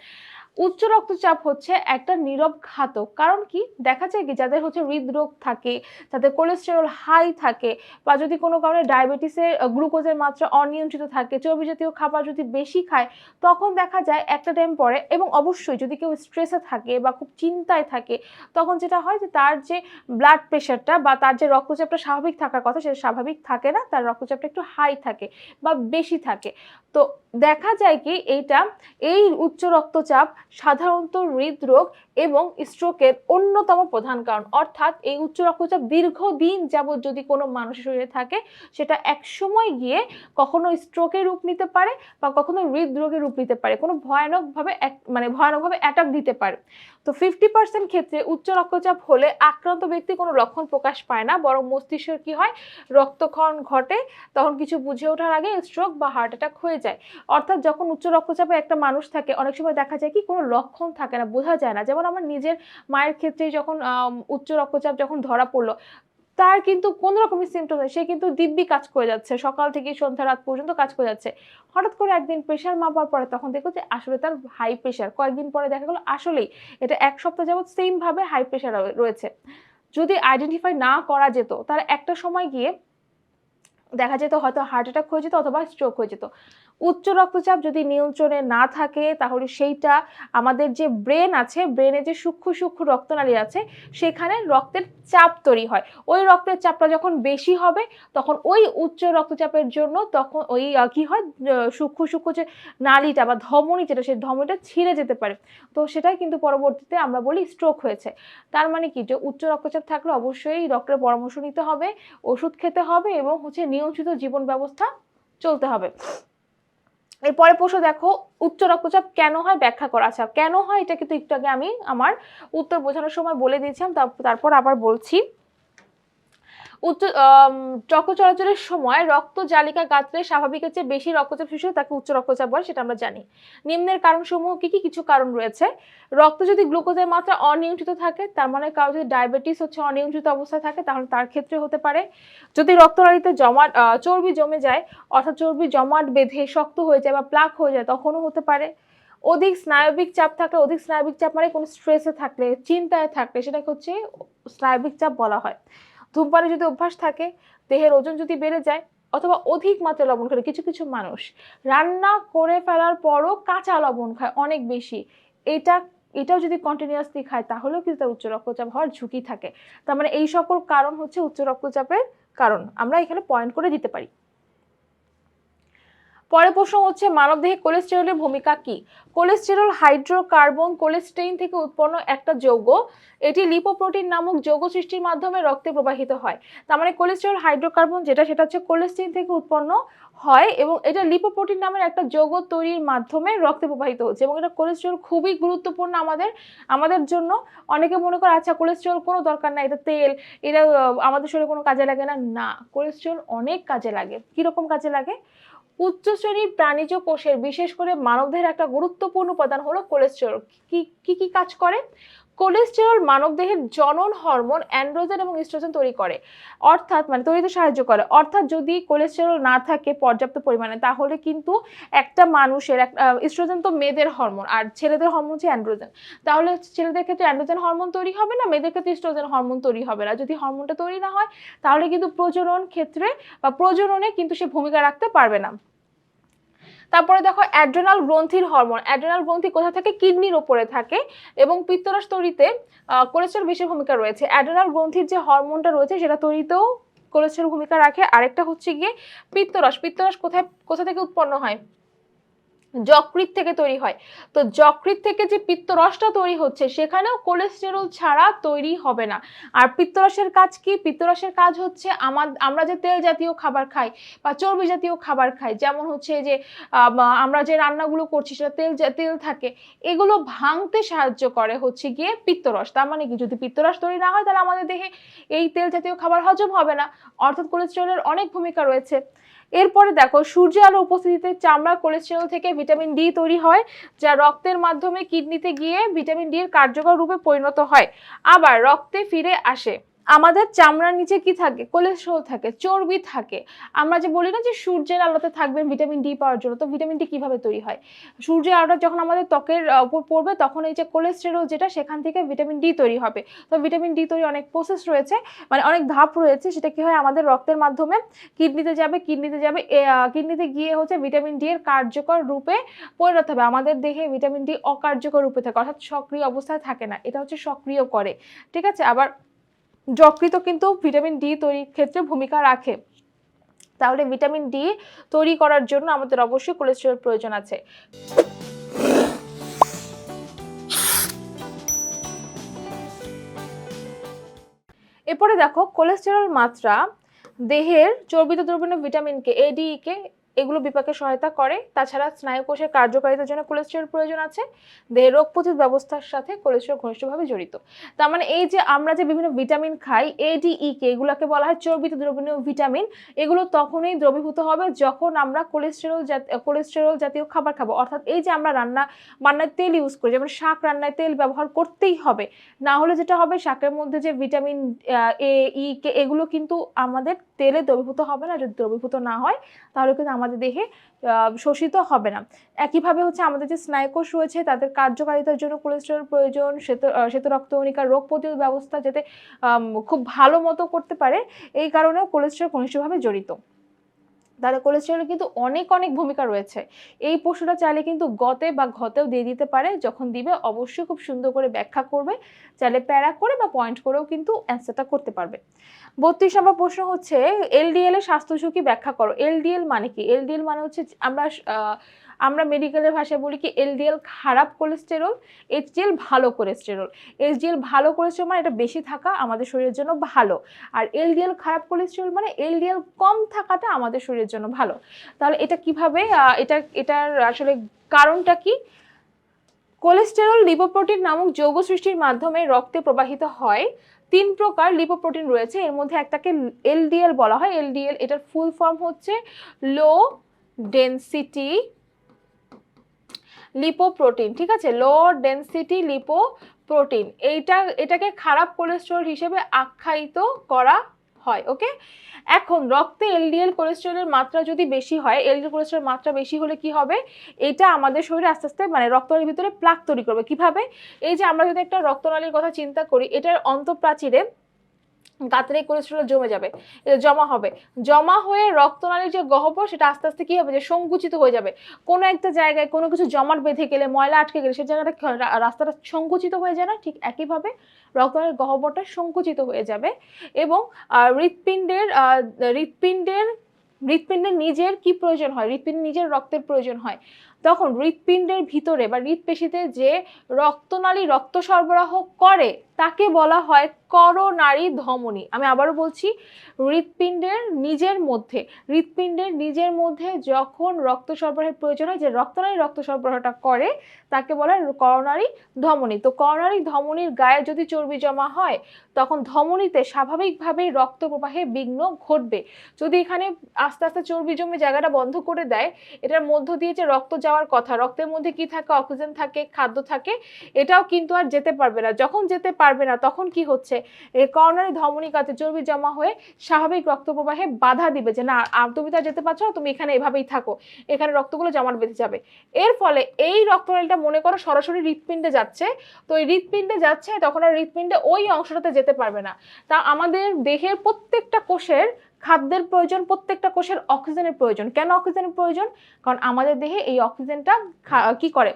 উচ্চ রক্তচাপ হচ্ছে একটা নীরব ঘাতক। কারণ কি, দেখা যায় কি, যাদের হচ্ছে হৃদরোগ থাকে, যাদের কোলেস্টেরল হাই থাকে, বা যদি কোনো কারণে ডায়াবেটিসের গ্লুকোজের মাত্রা অনিয়ন্ত্রিত থাকে, চর্বি জাতীয় খাবার যদি বেশি খায়, তখন দেখা যায় একটা টাইম পরে, এবং অবশ্যই যদি কেউ স্ট্রেসে থাকে বা খুব চিন্তায় থাকে, তখন যেটা হয় যে তার যে ব্লাড প্রেশারটা বা তার যে রক্তচাপটা স্বাভাবিক থাকার কথা সেটা স্বাভাবিক থাকে না, তার রক্তচাপটা একটু হাই থাকে বা বেশি থাকে। তো দেখা যায় কি, এই উচ্চ রক্তচাপ সাধারণত হৃদরোগ এবং স্ট্রোকের অন্যতম প্রধান কারণ। অর্থাৎ এই উচ্চ রক্তচাপ দীর্ঘদিন যাবত যদি কোনো মানুষের শরীরে থাকে, সেটা একসময় গিয়ে কখনো স্ট্রোকের রূপ নিতে পারে বা কখনো হৃদরোগের রূপ নিতে পারে, কোনো ভয়ানকভাবে অ্যাটাক দিতে পারে। তো 50% ক্ষেত্রে উচ্চ রক্তচাপ হলে আক্রান্ত ব্যক্তি কোনো লক্ষণ প্রকাশ পায় না, বরং মস্তিষ্কের কি হয়, রক্তক্ষরণ ঘটে, তখন কিছু বুঝে ওঠার আগে স্ট্রোক বা হার্ট অ্যাটাক হয়ে যায়। অর্থাৎ যখন উচ্চ রক্তচাপে একটা মানুষ থাকে, অনেক সময় দেখা যায় কি, কোনো লক্ষণ থাকে না, বোঝা যায় না। যেমন আমার নিজের মায়ের ক্ষেত্রে যখন উচ্চ রক্তচাপ যখন ধরা পড়লো, তার কিন্তু কোনো রকমের সিমটম নেই, সে কিন্তু দিব্যি কাজ করে যাচ্ছে, সকাল থেকে সন্ধ্যা রাত পর্যন্ত কাজ করে যাচ্ছে। হঠাৎ করে একদিন প্রেশার মাপার পরে তখন দেখো যে আসলে তার হাই প্রেশার। কয়েকদিন পরে দেখা গেল আসলেই এটা 1 সপ্তাহ যাবত সেম ভাবে হাই প্রেশার রয়েছে। যদি আইডেন্টিফাই না করা যেত, তার একটা সময় গিয়ে দেখা যেত হয়তো হার্ট অ্যাটাক হয়ে যেত অথবা স্ট্রোক হয়ে যেত। উচ্চ রক্তচাপ যদি নিয়ন্ত্রণে না থাকে, তাহলে সেইটা আমাদের যে ব্রেন আছে, ব্রেনে যে সূক্ষ্ম সূক্ষ্ম রক্তনালী আছে, সেখানে রক্তের চাপ তৈরি হয়। ওই রক্তের চাপটা যখন বেশি হবে, তখন ওই উচ্চ রক্তচাপের জন্য তখন ওই কি হয়, সূক্ষ্ম সূক্ষ্ম যে নালীটা বা ধমনী যেটা, সেই ধমনীটা ছিঁড়ে যেতে পারে। তো সেটাই কিন্তু পরবর্তীতে আমরা বলি স্ট্রোক হয়েছে। তার মানে কি, যে উচ্চ রক্তচাপ থাকলে অবশ্যই ডক্টরের পরামর্শ নিতে হবে, ওষুধ খেতে হবে, এবং হচ্ছে নিয়ন্ত্রিত জীবন ব্যবস্থা চলতে হবে। এরপরে প্রশ্ন দেখো, উচ্চ রক্তচাপ কেন হয় ব্যাখ্যা করা। আচ্ছা, কেন হয় এটা কিন্তু একটু আগে আমি আমার উত্তর বোঝানোর সময় বলে দিয়েছিলাম, তারপর আবার বলছি। রক্ত চলাচলের সময় রক্ত জালিকা গাত্রে স্বাভাবিকের চেয়ে বেশি রক্তচাপ সৃষ্টি হয়, তাকে উচ্চ রক্তচাপ বলে, সেটা আমরা জানি। নিম্নের কারণসমূহ কি কি? কিছু কারণ রয়েছে। রক্ত যদি গ্লুকোজের মাত্রা অনিয়ন্ত্রিত থাকে, তার মানে কারো যদি ডায়াবেটিস হচ্ছে অনিয়ন্ত্রিত অবস্থায় থাকে, তাহলে তার ক্ষেত্রে হতে পারে। যদি রক্তনালীতে চর্বি জমে যায়, অর্থাৎ চর্বি জমাট বেঁধে শক্ত হয়ে যায় বা প্লাক হয়ে যায়, তখনও হতে পারে। অধিক স্নায়বিক চাপ থাকলে, অধিক স্নায়বিক চাপ মানে কোনো স্ট্রেসে থাকলে, চিন্তায় থাকলে, সেটাকে হচ্ছে স্নায়বিক চাপ বলা হয়। ধূমপানের যদি অভ্যাস থাকে, দেহের ওজন যদি বেড়ে যায়, অথবা অধিক মাত্রায় লবণ খায়, কিছু কিছু মানুষ রান্না করে ফেলার পরও কাঁচা লবণ খায় অনেক বেশি, এটাও যদি কন্টিনিউয়াসলি খায়, তাহলেও কিন্তু তার উচ্চ রক্তচাপ হওয়ার ঝুঁকি থাকে। তার মানে এই সকল কারণ হচ্ছে উচ্চ রক্তচাপের কারণ, আমরা এখানে পয়েন্ট করে দিতে পারি। পরের প্রশ্ন হচ্ছে, মানবদেহে কোলেস্টেরলের ভূমিকা কি? কোলেস্টেরল হাইড্রোকার্বন কোলেস্টেইন থেকে উৎপন্ন একটা যৌগ। এটি লিপোপ্রোটিন নামক যৌগ সৃষ্টির মাধ্যমে রক্তে প্রবাহিত হয়। তার মানে কোলেস্টেরল হাইড্রোকার্বন সেটা হচ্ছে কোলেস্টেইন থেকে উৎপন্ন হয়, এবং এটা লিপোপ্রোটিন নামের একটা যৌগ তৈরির মাধ্যমে রক্তে প্রবাহিত হচ্ছে, এবং এটা কোলেস্টেরল খুবই গুরুত্বপূর্ণ আমাদের জন্য। অনেকে মনে করে আচ্ছা কোলেস্টেরল কোনো দরকার না, এটা তেল, এটা আমাদের শরীরে কোনো কাজে লাগে না। না, কোলেস্টেরল অনেক কাজে লাগে। কিরকম কাজে লাগে? উচ্চ শ্রেণীর প্রাণীজ কোষের, বিশেষ করে মানবদেহের একটা গুরুত্বপূর্ণ উপাদান হলো কোলেস্টেরল। কি কি কাজ করে? কোলেস্টেরল মানবদেহের জনন হরমোন অ্যান্ড্রোজেন এবং ইস্ট্রোজেন তৈরি করে, অর্থাৎ মানে তৈরিতে সাহায্য করে। অর্থাৎ যদি কোলেস্টেরল না থাকে পর্যাপ্ত পরিমাণে, তাহলে কিন্তু একটা মানুষের ইস্ট্রোজেন তো মেয়েদের হরমোন, আর ছেলেদের হরমোন হচ্ছে অ্যান্ড্রোজেন। তাহলে ছেলেদের ক্ষেত্রে অ্যান্ড্রোজেন হরমোন তৈরি হবে না, মেয়েদের ক্ষেত্রে ইস্ট্রোজেন হরমোন তৈরি হবে না। যদি হরমোনটা তৈরি না হয়, তাহলে কিন্তু প্রজনন ক্ষেত্রে বা প্রজননে কিন্তু সে ভূমিকা রাখতে পারবে না। তারপরে দেখো অ্যাড্রেনাল গ্রন্থির হরমোন। অ্যাড্রেনাল গ্রন্থি কোথা থাকে? কিডনির ওপরে থাকে, এবং পিত্তরস তৈরিতে কোলেস্টেরল বেশি ভূমিকা রয়েছে। অ্যাড্রেনাল গ্রন্থির যে হরমোনটা রয়েছে সেটা তৈরিতেও কোলেস্টেরল ভূমিকা রাখে। আরেকটা হচ্ছে গিয়ে পিত্তরস। পিত্তরস কোথা থেকে উৎপন্ন হয়? যকৃৎ থেকে তৈরি হয়। তো যকৃৎ থেকে যে পিত্তরসটা তৈরি হচ্ছে, সেখানেও কোলেস্টেরল ছাড়া তৈরি হবে না। আর পিত্তরসের কাজ কি? পিত্তরসের কাজ হচ্ছে আমরা যে তেল জাতীয় খাবার খাই বা চর্বি জাতীয় খাবার খাই, যেমন হচ্ছে যে আমরা যে রান্নাগুলো করছি সেটা তেল থাকে, এগুলো ভাঙতে সাহায্য করে হচ্ছে গিয়ে পিত্তরস। তার মানে কি, যদি পিত্তরস তৈরি না হয়, তাহলে আমাদের দেহে এই তেল জাতীয় খাবার হজম হবে না। অর্থাৎ কোলেস্টেরলের অনেক ভূমিকা রয়েছে। এরপরে দেখো, সূর্যের আলোর উপস্থিতিতে চামড়ার কোলেস্টেরল থেকে ভিটামিন ডি তৈরি হয়, যা রক্তের মাধ্যমে কিডনিতে গিয়ে ভিটামিন ডি এর কার্যকর রূপে পরিণত হয়, আবার রক্তে ফিরে আসে। আমাদের চামড়ার নিচে কি থাকে? কোলেস্টেরল থাকে, চর্বি থাকে। আমরা যে বলি না যে সূর্যের আলোতে থাকবেন ভিটামিন ডি পাওয়ার জন্য, তো ভিটামিন ডি কিভাবে তৈরি হয়? সূর্যের আলোটা যখন আমাদের ত্বকের উপর পড়বে, তখন এই যে কোলেস্টেরল যেটা, সেখান থেকে ভিটামিন ডি তৈরি হবে। তো ভিটামিন ডি তৈরি অনেক প্রসেস রয়েছে, মানে অনেক ধাপ রয়েছে। সেটা কি হয়? আমাদের রক্তের মাধ্যমে কিডনিতে যাবে, কিডনিতে গিয়ে হচ্ছে ভিটামিন ডি এর কার্যকর রূপে পরিণত হবে। আমাদের দেহে ভিটামিন ডি অকার্যকর রূপে থাকে, অর্থাৎ সক্রিয় অবস্থায় থাকে না, এটা হচ্ছে সক্রিয় করে। ঠিক আছে? আবার যকৃৎ কিন্তু ভিটামিন ডি তৈরির ক্ষেত্রে ভূমিকা রাখে। তাহলে ভিটামিন ডি তৈরি করার জন্য আমাদের অবশ্যই কোলেস্টেরল প্রয়োজন আছে। এরপরে দেখো, কোলেস্টেরল মাত্রা দেহের চর্বিত দ্রবণীয় ভিটামিনকে এডিই এগুলো বিপাকে সহায়তা করে। তাছাড়া স্নায়ু কোষের কার্যকারিতার জন্য কোলেস্টেরল প্রয়োজন আছে। দেহের রোগ প্রতিরোধ ব্যবস্থার সাথে কোলেস্টেরল ঘনিষ্ঠভাবে জড়িত। তার মানে এই যে আমরা যে বিভিন্ন ভিটামিন খাই, এডিই এগুলোকে বলা হয় চর্বিত দ্রবণীয় ভিটামিন। এগুলো তখনই দ্রবীভূত হবে যখন আমরা কোলেস্টেরল জাতীয় খাবার খাবো। অর্থাৎ এই যে আমরা বান্নায় তেল ইউজ করি, যেমন শাক রান্নায় তেল ব্যবহার করতেই হবে, না হলে যেটা হবে, শাকের মধ্যে যে ভিটামিন এ, ই, কে এগুলো কিন্তু আমাদের তেলে দ্রবীভূত হবে না। যদি দ্রবীভূত না হয়, তাহলে কিন্তু আমাদের দেহে শোষিত হবে না। একইভাবে হচ্ছে আমাদের যে স্নায়ুকোষ রয়েছে, তাদের কার্যকারিতার জন্য কোলেস্টেরল প্রয়োজন। শ্বেত রক্তকণিকার রোগ প্রতিরোধ ব্যবস্থা যাতে খুব ভালো মতো করতে পারে, এই কারণেও কোলেস্টেরল ঘনিষ্ঠভাবে জড়িত। তাহলে কোলেস্টেরলের কিন্তু অনেক ভূমিকা রয়েছে। এই প্রশ্নটা চাইলে কিন্তু গতে বা ঘতেও দিয়ে দিতে পারে। যখন দিবে অবশ্যই খুব সুন্দর করে ব্যাখ্যা করবে, চাইলে প্যারা করে বা পয়েন্ট করেও কিন্তু অ্যান্সারটা করতে পারবে। ৩২ নম্বর প্রশ্ন হচ্ছে, এলডিএল এর স্বাস্থ্য ঝুঁকি ব্যাখ্যা করো। এলডিএল মানে কি? এলডিএল মানে হচ্ছে আমরা মেডিকেলের ভাষায় বলি কি, এলডিএল খারাপ কোলেস্টেরল, এইচডিএল ভালো কোলেস্টেরল। এইচডিএল ভালো কোলেস্টেরল মানে এটা বেশি থাকা আমাদের শরীরের জন্য ভালো, আর এলডিএল খারাপ কোলেস্টেরল মানে এলডিএল কম থাকাটা আমাদের শরীরের জন্য ভালো। তাহলে এটা কিভাবে, এটার আসলে কারণটা কি? কোলেস্টেরল লিপোপ্রোটিন নামক যৌগ সৃষ্টির মাধ্যমে রক্তে প্রবাহিত হয়। ৩ প্রকার লিপোপ্রোটিন রয়েছে, এর মধ্যে একটাকে এলডিএল বলা হয়। এলডিএল এটার ফুল ফর্ম হচ্ছে লো ডেনসিটি লিপোপ্রোটিন। ঠিক আছে? লো ডেনসিটি লিপোপ্রোটিন, এটাকে খারাপ কোলেস্টেরল হিসেবে আখ্যায়িত করা হয়। ওকে, এখন রক্তে এলডিএল কোলেস্টেরলের মাত্রা যদি বেশি হয়, এলডিএল কোলেস্টেরলের মাত্রা বেশি হলে কি হবে? এটা আমাদের শরীরে আস্তে আস্তে মানে রক্তনালীর ভিতরে প্লাক তৈরি করবে। কিভাবে? এই যে আমরা যদি একটা রক্তনালীর কথা চিন্তা করি, এটার অন্তঃপ্রাচীরে গাঁতরে কোলেস্টেরল জমা হবে, জমা হয়ে রক্তনালীর যে গহ্বর, সেটা আস্তে আস্তে কি হবে? যে সংকুচিত হয়ে যাবে। কোনো একটা জায়গায় কোনো কিছু জমাট বেঁধে গেলে, ময়লা আটকে গেলে, সেই জায়গাটা রাস্তাটা সংকুচিত হয়ে যায় না? ঠিক একইভাবে রক্তনালীর গহ্বরটা সংকুচিত হয়ে যাবে, এবং হৃৎপিণ্ডের নিজের কি প্রয়োজন হয়? হৃৎপিণ্ডের নিজের রক্তের প্রয়োজন হয়। তখন হৃৎপিণ্ডের ভিতরে বা হৃৎপেশিতে যে রক্ত সরবরাহ করে, তাকে বলা হয় করোনারি ধমনী। আমি আবারও বলছি, হৃৎপিণ্ডের নিজের মধ্যে যখন রক্ত সরবরাহের প্রয়োজন হয়, যে রক্তনালী রক্ত সরবরাহটা করে, তাকে বলা হয় করোনারি ধমনী। তো করোনারি ধমনীর গায়ে যদি চর্বি জমা হয়, তখন ধমনীতে স্বাভাবিকভাবেই রক্ত প্রবাহে বিঘ্ন ঘটবে। যদি এখানে আস্তে আস্তে চর্বি জমে জায়গাটা বন্ধ করে দেয়, এটার মধ্য দিয়ে যে রক্ত যাওয়ার কথা, রক্তের মধ্যে কি থাকে, অক্সিজেন থাকে, খাদ্য থাকে, এটাও কিন্তু আর যেতে পারবে না। যখন যেতে পারবে না, তখন কি হচ্ছে, এই করোনারি ধমনীকাতে চর্বি জমা হয়ে স্বাভাবিক রক্ত প্রবাহে বাধা দিবে, যে না তুমি তো আর যেতে পারছো না, তুমি এখানে এভাবেই থাকো, এখানে রক্তগুলো জমাট বেঁধে যাবে। এর ফলে এই রক্তনালীটা মনে করো সরাসরি হৃৎপিণ্ডে যাচ্ছে, তো এই হৃৎপিণ্ডে যাচ্ছে, তখন আর হৃৎপিণ্ডে ওই অংশটাতে যেতে পারবে না। তা আমাদের দেহের প্রত্যেকটা কোষের খাদ্যের প্রয়োজন, প্রত্যেকটা কোষের অক্সিজেনের প্রয়োজন। কেন অক্সিজেনের প্রয়োজন? কারণ আমাদের দেহে এই অক্সিজেনটা কি করে,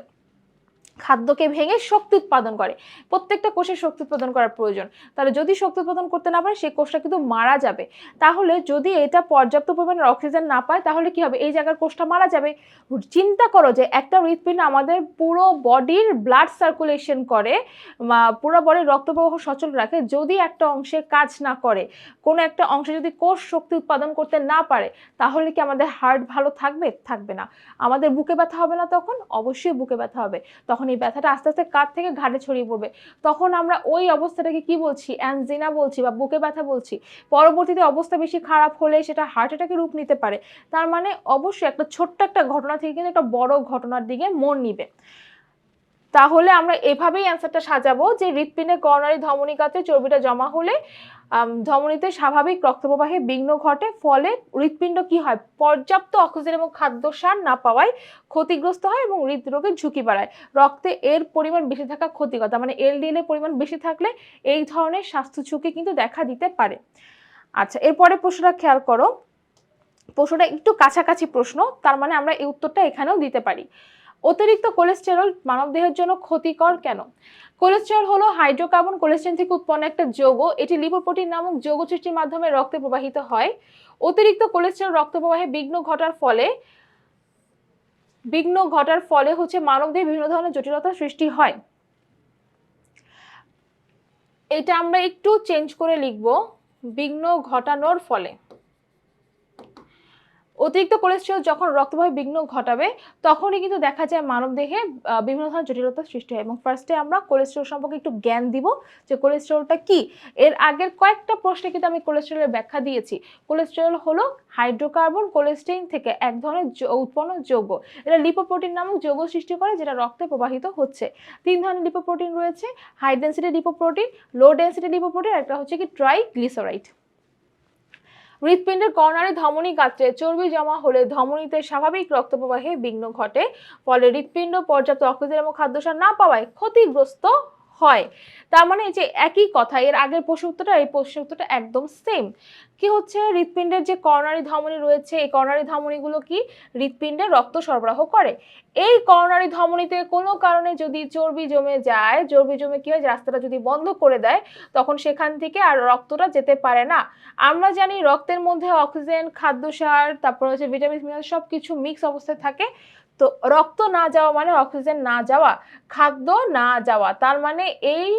খাদ্যকে ভেঙে শক্তি উৎপাদন করে। প্রত্যেকটা কোষের শক্তি উৎপাদন করার প্রয়োজন। তাহলে যদি শক্তি উৎপাদন করতে না পারে, সেই কোষটা কিন্তু মারা যাবে। তাহলে যদি এটা পর্যাপ্ত পরিমাণে অক্সিজেন না পায়, তাহলে কি হবে, এই জায়গার কোষটা মারা যাবে। চিন্তা করো যে একটা হৃৎপিণ্ড আমাদের পুরো বডির ব্লাড সার্কুলেশন করে, পুরো বডির রক্ত প্রবাহ সচল রাখে, যদি একটা অংশে কাজ না করে, কোনো একটা অংশে যদি কোষ শক্তি উৎপাদন করতে না পারে, তাহলে কি আমাদের হার্ট ভালো থাকবে? থাকবে না। আমাদের বুকে ব্যথা হবে না? তখন অবশ্যই বুকে ব্যথা হবে। তখন এই ব্যথাটা আস্তে আস্তে কাঁধ থেকে ঘাড়ে ছড়িয়ে পড়বে। তখন আমরা ওই অবস্থাটাকে কি বলছি, অ্যানজিনা বলছি বা বুকে ব্যথা বলছি। পরবর্তীতে অবস্থা বেশি খারাপ হলে সেটা হার্ট অ্যাটাকের রূপ নিতে পারে। তার মানে অবশ্যই একটা ছোট্ট একটা ঘটনা থেকে কিন্তু একটা বড় ঘটনার দিকে মোড় নিবে। তাহলে আমরা এভাবেই অ্যান্সারটা সাজাবো যে হৃৎপিণ্ডের করোনারি ধমনীকাতে চর্বিটা জমা হলে ধমনীতে স্বাভাবিক রক্তপ্রবাহে বিঘ্ন ঘটে, ফলে হৃৎপিণ্ড কি হয়, পর্যাপ্ত অক্সিজেন এবং খাদ্যসার না পাওয়ায় ক্ষতিগ্রস্ত হয় এবং হৃদরোগের ঝুঁকি বাড়ায়। রক্তে এর পরিমাণ বেশি থাকা ক্ষতিকর, তার মানে এলডিএল এর পরিমাণ বেশি থাকলে এই ধরনের স্বাস্থ্য ঝুঁকি কিন্তু দেখা দিতে পারে। আচ্ছা, এরপরে প্রশ্নটা খেয়াল করো, প্রশ্নটা একটু কাছাকাছি প্রশ্ন, তার মানে আমরা এই উত্তরটা এখানেও দিতে পারি। অতিরিক্ত কোলেস্টেরল মানবদেহের জন্য ক্ষতিকর কেন? কোলেস্টেরল হলো হাইড্রোকার্বন কোলেস্টেরল থেকে উৎপন্ন একটা যৌগ। এটি লিপোপ্রোটিন নামক যৌগ সৃষ্টির মাধ্যমে রক্তে প্রবাহিত হয়। অতিরিক্ত কোলেস্টেরল রক্ত প্রবাহে বিঘ্ন ঘটার ফলে হচ্ছে মানবদেহে বিভিন্ন ধরনের জটিলতার সৃষ্টি হয়। এটা আমরা একটু চেঞ্জ করে লিখব, বিঘ্ন ঘটানোর ফলে। অতিরিক্ত কোলেস্টেরল যখন রক্তবাহে বিঘ্ন ঘটাবে, তখনই কিন্তু দেখা যায় মানবদেহে বিভিন্ন ধরনের জটিলতার সৃষ্টি হয়। এবং ফার্স্টে আমরা কোলেস্টেরল সম্পর্কে একটু জ্ঞান দিব, যে কোলেস্টেরলটা কি। এর আগের কয়েকটা প্রশ্নে কিন্তু আমি কোলেস্টেরলের ব্যাখ্যা দিয়েছি। কোলেস্টেরল হলো হাইড্রোকার্বন কোলেস্টেরিন থেকে এক ধরনের উৎপন্ন যৌগ। এটা লিপোপ্রোটিন নামক যৌগ সৃষ্টি করে, যেটা রক্তে প্রবাহিত হচ্ছে। 3 ধরনের লিপোপ্রোটিন রয়েছে, high density lipoprotein, low density lipoprotein, একটা হচ্ছে কি ট্রাইগ্লিসারাইড। হৃৎপিণ্ডের করোনারি ধমনী গাত্রে চর্বি জমা হলে ধমনীতে স্বাভাবিক রক্ত প্রবাহে বিঘ্ন ঘটে, ফলে হৃৎপিণ্ড পর্যাপ্ত অক্সিজেন এবং খাদ্যসার না পাওয়ায় ক্ষতিগ্রস্ত হয়। তার মানে এই যে একই কথা, এর আগের প্রশ্ন উত্তরটা এই প্রশ্ন উত্তরটা একদম সেম। কি হচ্ছে, হৃৎপিণ্ডের যে করোনারি ধমনী রয়েছে, এই করোনারি ধমনীগুলো কি হৃৎপিণ্ডে রক্ত সরবরাহ করে। এই করোনারি ধমনীতে কোনো কারণে যদি চর্বি জমে যায়, চর্বি জমে কি হয়, রাস্তাটা যদি বন্ধ করে দেয়, তখন সেখান থেকে আর রক্তটা যেতে পারে না। আমরা জানি রক্তের মধ্যে অক্সিজেন, খাদ্যসার, তারপর হচ্ছে ভিটামিন মিনারেল সবকিছু মিক্স অবস্থায় থাকে। তো রক্ত না যাওয়া মানে অক্সিজেন না যাওয়া, খাদ্য না যাওয়া। তার মানে এই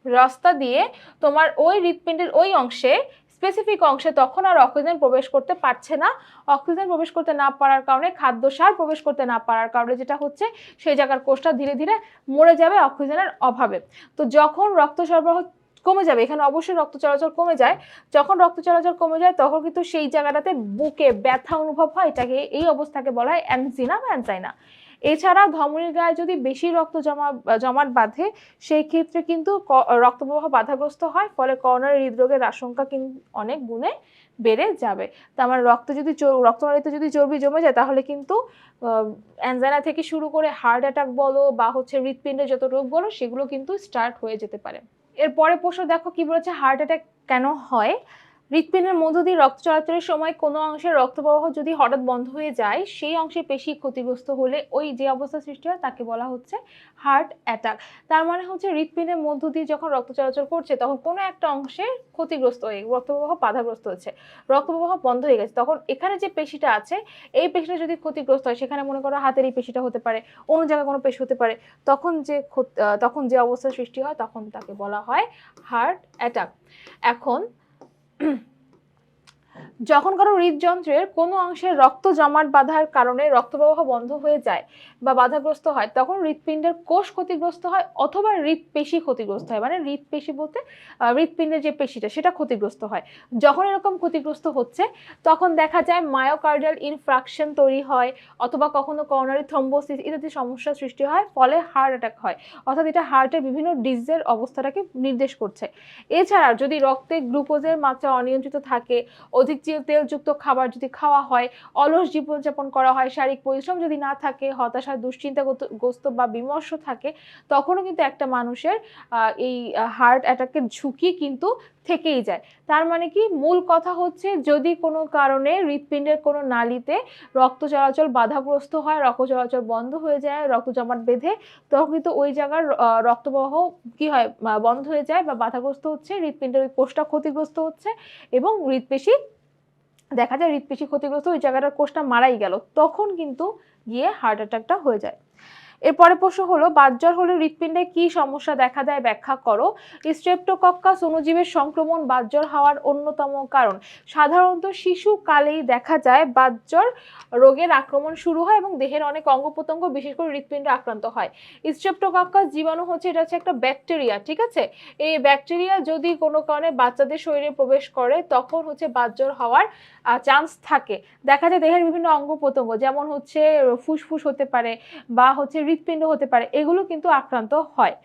রাস্তা দিয়ে তোমার ওই হৃৎপিণ্ডের ওই অংশে, স্পেসিফিক অংশে তখন আর অক্সিজেন প্রবেশ করতে পারছে না। অক্সিজেন প্রবেশ করতে না পারার কারণে, খাদ্যসার প্রবেশ করতে না পারার কারণে যেটা হচ্ছে, সেই জায়গার কোষটা ধীরে ধীরে মরে যাবে অক্সিজেনের অভাবে। তো যখন রক্ত সরবরাহ কমে যাবে, এখানে অবশ্যই রক্ত চলাচল কমে যায়। যখন রক্ত চলাচল কমে যায়, তখন কিন্তু সেই জায়গাটাতে বুকে ব্যথা অনুভব হয়। এটাকে, এই অবস্থাকে বলা হয় অ্যানজিনা বা অ্যানজাইনা। এছাড়া ধমনীর গায়ে যদি বেশি রক্ত জমাট বাঁধে, সেই ক্ষেত্রে কিন্তু রক্ত প্রবাহ বাধাগ্রস্ত হয়, ফলে করোনারি হৃদরোগের আশঙ্কা কিন্তু অনেক গুণে বেড়ে যাবে। তার মানে রক্তনালীতে যদি চর্বি জমে যায়, তাহলে কিন্তু অ্যানজাইনা থেকে শুরু করে হার্ট অ্যাটাক বলো বা হচ্ছে হৃৎপিণ্ডের যত রোগ বলো, সেগুলো কিন্তু স্টার্ট হয়ে যেতে পারে। এরপরে প্রশ্ন দেখো কি বলেছে, হার্ট অ্যাটাক কেন হয়। হৃৎপিণ্ডের মধ্য দিয়ে রক্ত চলাচলের সময় কোনো অংশের রক্তপ্রবাহ যদি হঠাৎ বন্ধ হয়ে যায়, সেই অংশে পেশি ক্ষতিগ্রস্ত হলে ওই যে অবস্থা সৃষ্টি হয় তাকে বলা হচ্ছে হার্ট অ্যাটাক। তার মানে হচ্ছে হৃৎপিণ্ডের মধ্য দিয়ে যখন রক্ত চলাচল করছে তখন কোনো একটা অংশে ক্ষতিগ্রস্ত হয়ে রক্তপ্রবাহ বাধাগ্রস্ত হচ্ছে, রক্তপ্রবাহ বন্ধ হয়ে গেছে, তখন এখানে যে পেশিটা আছে এই পেশিটা যদি ক্ষতিগ্রস্ত হয়, সেখানে মনে করো হাতের এই পেশিটা হতে পারে, অন্য জায়গায় কোনো পেশি হতে পারে, তখন যে অবস্থা সৃষ্টি হয় তখন তাকে বলা হয় হার্ট অ্যাটাক। এখন যখন কারো হৃদযন্ত্রের কোনো অংশে রক্ত জমাট বাঁধার কারণে রক্তপ্রবাহ বন্ধ হয়ে যায় বা বাধাগ্রস্ত হয়, তখন হৃৎপিণ্ডের কোষ ক্ষতিগ্রস্ত হয় অথবা হৃৎপেশি ক্ষতিগ্রস্ত হয়। মানে হৃৎপেশি বলতে হৃৎপিণ্ডের যে পেশিটা সেটা ক্ষতিগ্রস্ত হয়। যখন এরকম ক্ষতিগ্রস্ত হচ্ছে তখন দেখা যায় মায়োকার্ডিয়াল ইনফ্রাকশন তৈরি হয় অথবা কখনো করোনারি থ্রম্বোসিস ইত্যাদি সমস্যার সৃষ্টি হয়, ফলে হার্ট অ্যাটাক হয়। অর্থাৎ এটা হার্টের বিভিন্ন ডিজিজের অবস্থাটাকে নির্দেশ করছে। এছাড়া যদি রক্তে গ্লুকোজের মাত্রা অনিয়ন্ত্রিত থাকে, অধিক তেলযুক্ত খাবার যদি খাওয়া হয়, অলস জীবনযাপন করা হয়, শারীরিক পরিশ্রম যদি না থাকে, হতাশা দুশ্চিন্তাগ্রস্ত বা বিমর্ষ থাকে, তখনও কিন্তু একটা মানুষের এই হার্ট অ্যাটাকের ঝুঁকি কিন্তু থেকেই যায়। তার মানে কি, মূল কথা হচ্ছে যদি কোনো কারণে হৃৎপিণ্ডের কোনো নালীতে রক্ত চলাচল বাধাগ্রস্ত হয়, রক্ত চলাচল বন্ধ হয়ে যায়, রক্ত জমাট বেঁধে, তখন কিন্তু ওই জায়গার রক্তপ্রবাহ কি হয়, বন্ধ হয়ে যায় বা বাধাগ্রস্ত হচ্ছে, হৃৎপিণ্ডের ওই কোষটা ক্ষতিগ্রস্ত হচ্ছে এবং হৃৎপেশি দেখা যায় হৃৎপেশি ক্ষতিগ্রস্ত, ওই জায়গাটার কোষটা মারাই গেল, তখন কিন্তু গিয়ে হার্ট অ্যাটাকটা হয়ে যায়। এরপরে প্রশ্ন হলো, বাতজ্বর হলে হৃৎপিণ্ডে কি সমস্যা দেখা দেয় ব্যাখ্যা করো। স্ট্রেপ্টোকক্কাস অণুজীবের সংক্রমণ বাতজ্বর হওয়ার অন্যতম কারণ। সাধারণত শিশুকালেই দেখা যায় বাতজ্বর রোগের আক্রমণ শুরু হয় এবং দেহের অনেক অঙ্গ প্রত্যঙ্গ বিশেষ করে হৃৎপিণ্ড আক্রান্ত হয়। স্ট্রেপ্টোকক্কাস জীবাণু হচ্ছে, এটা হচ্ছে একটা ব্যাকটেরিয়া, ঠিক আছে। এই ব্যাকটেরিয়া যদি কোনো কারণে বাচ্চাদের শরীরে প্রবেশ করে তখন হচ্ছে বাতজ্বর হওয়ার চান্স থাকে। দেখা যায় দেহের বিভিন্ন অঙ্গ প্রত্যঙ্গ, যেমন হচ্ছে ফুসফুস হতে পারে বা হচ্ছে হৃৎপিণ্ড হতে পারে, এগুলো কিন্তু আক্রান্ত হয়।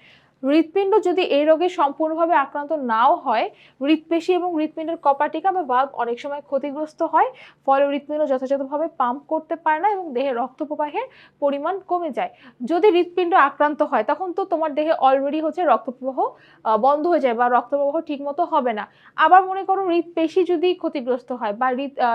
হৃৎপিণ্ড যদি এই রোগে সম্পূর্ণভাবে আক্রান্ত নাও হয়, হৃৎপেশি এবং হৃৎপিণ্ডের কপাটিকা বা ভালভ অনেক সময় ক্ষতিগ্রস্ত হয়, ফলে হৃৎপিণ্ড যথাযথভাবে পাম্প করতে পারে না এবং দেহে রক্ত প্রবাহের পরিমাণ কমে যায়। যদি হৃৎপিণ্ড আক্রান্ত হয় তখন তো তোমার দেহে অলরেডি হচ্ছে রক্তপ্রবাহ বন্ধ হয়ে যায় বা রক্তপ্রবাহ ঠিকমতো হবে না। আবার মনে করো হৃৎপেশি যদি ক্ষতিগ্রস্ত হয় বা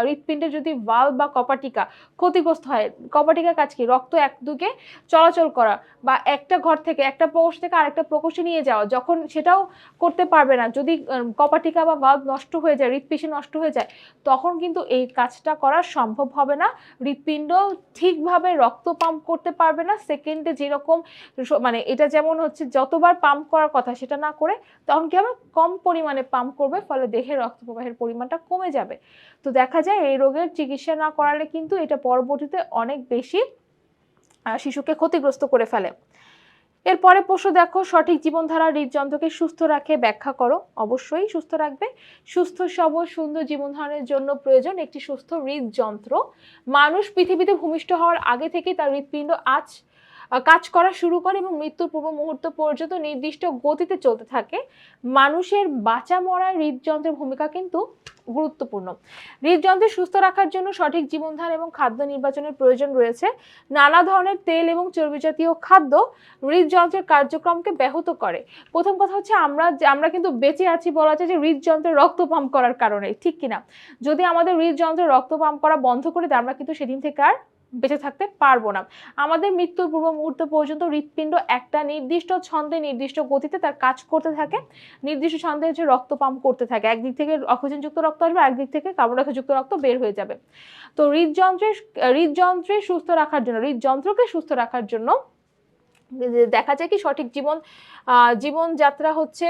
হৃৎপিণ্ডের যদি ভালভ বা কপাটিকা ক্ষতিগ্রস্ত হয়, কপাটিকার কাজ কি, রক্ত একদিকে চলাচল করা বা একটা ঘর থেকে একটা প্রকোষ্ঠ থেকে আরেকটা প্রকোষ্ঠে নিয়ে যাওয়া, যখন সেটাও করতে পারবে না, যদি কপাটিকা বা ভালভ নষ্ট হয়ে যায়, হৃৎপেশি নষ্ট হয়ে যায়, তখন কিন্তু এই কাজটা করা সম্ভব হবে না। হৃৎপিণ্ড ঠিকভাবে রক্ত পাম্প করতে পারবে না, সেকেন্ডে যেরকম মানে এটা যেমন হচ্ছে যতবার পাম্প করার কথা সেটা না করে তখন কি হবে, কম পরিমাণে পাম্প করবে, ফলে দেহে রক্ত প্রবাহের পরিমাণটা কমে যাবে। তো দেখা যায় এই রোগের চিকিৎসা না করালে কিন্তু এটা পরবর্তীতে অনেক বেশি শিশুকে ক্ষতিগ্রস্ত করে ফেলে। এরপরে প্রশ্ন দেখো, সঠিক জীবনধারা হৃদযন্ত্রকে সুস্থ রাখে ব্যাখ্যা করো। অবশ্যই সুস্থ রাখবে। সুস্থ সবল সুন্দর জীবনধারণের জন্য প্রয়োজন একটি সুস্থ হৃদযন্ত্র। মানুষ পৃথিবীতে ভূমিষ্ঠ হওয়ার আগে থেকে তার হৃৎপিণ্ড কাজ করা শুরু করে এবং মৃত্যুর পূর্ব মুহূর্ত পর্যন্ত নির্দিষ্ট গতিতে চলতে থাকে। মানুষের বাঁচা মরায় হৃদযন্ত্রের ভূমিকা কিন্তু গুরুত্বপূর্ণ। হৃদযন্ত্র সুস্থ রাখার জন্য সঠিক জীবনধারা এবং খাদ্য নির্বাচনের প্রয়োজন রয়েছে। নানা ধরনের তেল এবং চর্বি জাতীয় খাদ্য হৃদযন্ত্রের কার্যক্রমকে ব্যাহত করে। প্রথম কথা হচ্ছে, আমরা কিন্তু বেঁচে আছি বলা যায় যে হৃদযন্ত্রে রক্ত পাম্প করার কারণে, ঠিক কিনা। যদি আমাদের হৃদযন্ত্রে রক্ত পাম্প করা বন্ধ করে দেয়, আমরা কিন্তু সেদিন থেকে আর বেঁচে থাকতে পারবো না। আমাদের মৃত্যুর পূর্ব মুহূর্ত পর্যন্ত হৃৎপিণ্ড একটা নির্দিষ্ট ছন্দে নির্দিষ্ট গতিতে তার কাজ করতে থাকে, নির্দিষ্ট ছন্দে হচ্ছে রক্ত পাম্প করতে থাকে। একদিক থেকে অক্সিজেনযুক্ত রক্ত আসবে, একদিক থেকে কার্বন ডাইঅক্সাইডযুক্ত রক্ত বের হয়ে যাবে। তো হৃদযন্ত্রকে সুস্থ রাখার জন্য দেখা যায় কি, সঠিক জীবনযাত্রা হচ্ছে,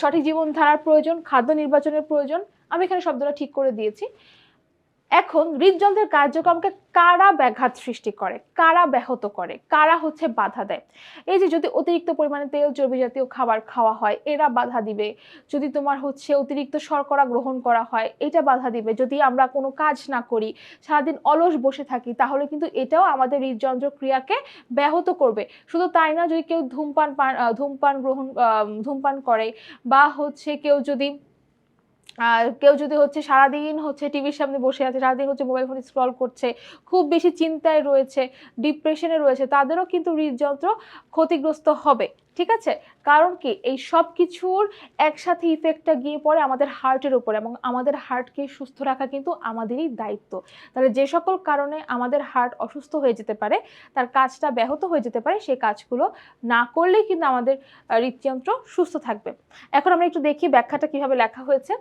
সঠিক জীবনধারার প্রয়োজন, খাদ্য নির্বাচনের প্রয়োজন। আমি এখানে শব্দটা ঠিক করে দিয়েছি। এখন হৃদযন্ত্রের কার্যক্রমকে কারা ব্যাঘাত সৃষ্টি করে, কারা ব্যাহত করে, কারা হচ্ছে বাধা দেয়। এই যে যদি অতিরিক্ত পরিমাণে তেল চর্বি জাতীয় খাবার খাওয়া হয়, এরা বাধা দিবে। যদি তোমার হচ্ছে অতিরিক্ত শর্করা গ্রহণ করা হয়, এটা বাধা দিবে। যদি আমরা কোনো কাজ না করি, সারাদিন অলস বসে থাকি, তাহলে কিন্তু এটাও আমাদের হৃদযন্ত্র ক্রিয়াকে ব্যাহত করবে। শুধু তাই না, যদি কেউ ধূমপান করে বা হচ্ছে কেউ যদি হচ্ছে সারাদিন হচ্ছে টিভির সামনে বসে আছে, সারাদিন হচ্ছে মোবাইল ফোন স্ক্রল করছে, খুব বেশি চিন্তায় রয়েছে, ডিপ্রেশনে রয়েছে, তাদেরও কিন্তু হৃদযন্ত্র ক্ষতিগ্রস্ত হবে, ঠিক আছে? কারণ কি এই সব কিছুর একসাথে ইফেক্টটা গিয়ে পড়ে আমাদের হার্টের উপরে এবং আমাদের হার্টকে সুস্থ রাখা কিন্তু আমাদেরই দায়িত্ব। তাহলে যে সকল কারণে আমাদের হার্ট অসুস্থ হয়ে যেতে পারে, তার কাজটা ব্যাহত হয়ে যেতে পারে, সেই কাজগুলো না করলেই কিন্তু আমাদের হৃদযন্ত্র সুস্থ থাকবে। এখন আমরা একটু দেখি ব্যাখ্যাটা কিভাবে লেখা হয়েছে।